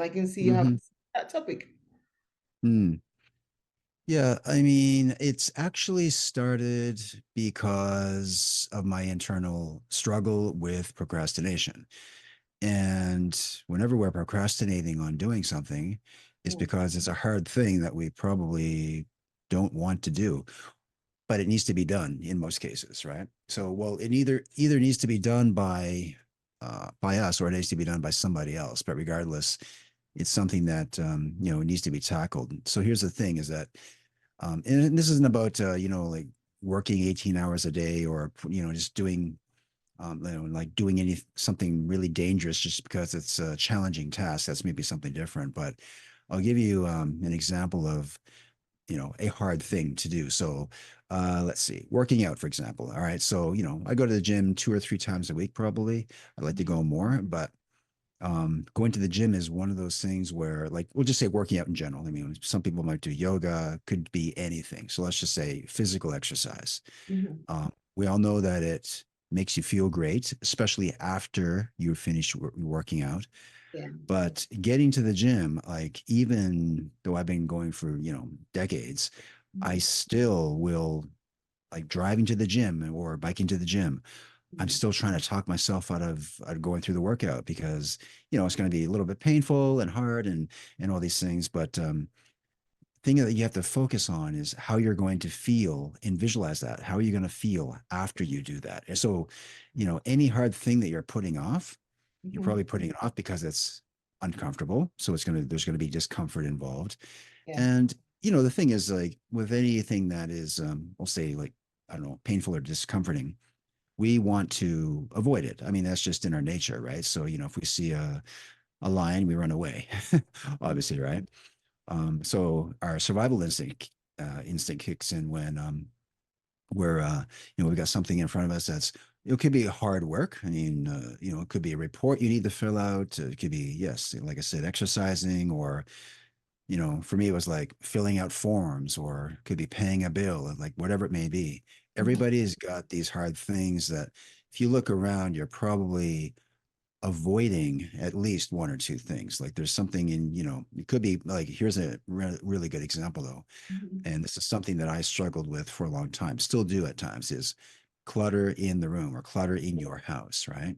I can see how Hmm. that topic. Mm. Yeah, I mean, it's actually started because of my internal struggle with procrastination. And whenever we're procrastinating on doing something, it's Mm, because it's a hard thing that we probably don't want to do, but it needs to be done in most cases, right? So, well, it either needs to be done by us or it needs to be done by somebody else. But regardless, it's something that needs to be tackled. So here's the thing: is that and this isn't about like working 18 hours a day or just doing like doing something really dangerous just because it's a challenging task. That's maybe something different. But I'll give you an example of a hard thing to do. So let's see, working out, for example. All right. So, I go to the gym 2 or 3 times a week, probably. I'd like to go more, but going to the gym is one of those things where, like, we'll just say working out in general. I mean, some people might do yoga, could be anything. So let's just say physical exercise. mhm. We all know that it makes you feel great, especially after you finish working out. Yeah. But getting to the gym, like, even though I've been going for, decades, I Mhm, still will, like, driving to the gym or biking to the gym. I'm mhm, still trying to talk myself out of going through the workout because, it's going to be a little bit painful and hard and all these things. But thing that you have to focus on is how you're going to feel and visualize that. How are you going to feel after you do that? And so, any hard thing that you're putting off, you're mhm. probably putting it off because it's uncomfortable. So there's going to be discomfort involved. Yeah. And, the thing is, like, with anything that is, we'll say, like, I don't know, painful or discomforting, we want to avoid it. I mean, that's just in our nature, right? So, if we see a lion, we run away, obviously, right? So our survival instinct kicks in when we're we got something in front of us that's it could be hard work. I mean, it could be a report you need to fill out. It could be, yes, like I said, exercising, or for me, it was like filling out forms, or could be paying a bill, like whatever it may be. Mhm. Everybody's got these hard things that if you look around, you're probably avoiding at least one or two things. Like there's something in, it could be like, here's a really good example though. Mhm. And this is something that I struggled with for a long time, still do at times, is clutter in the room or clutter in your house, right?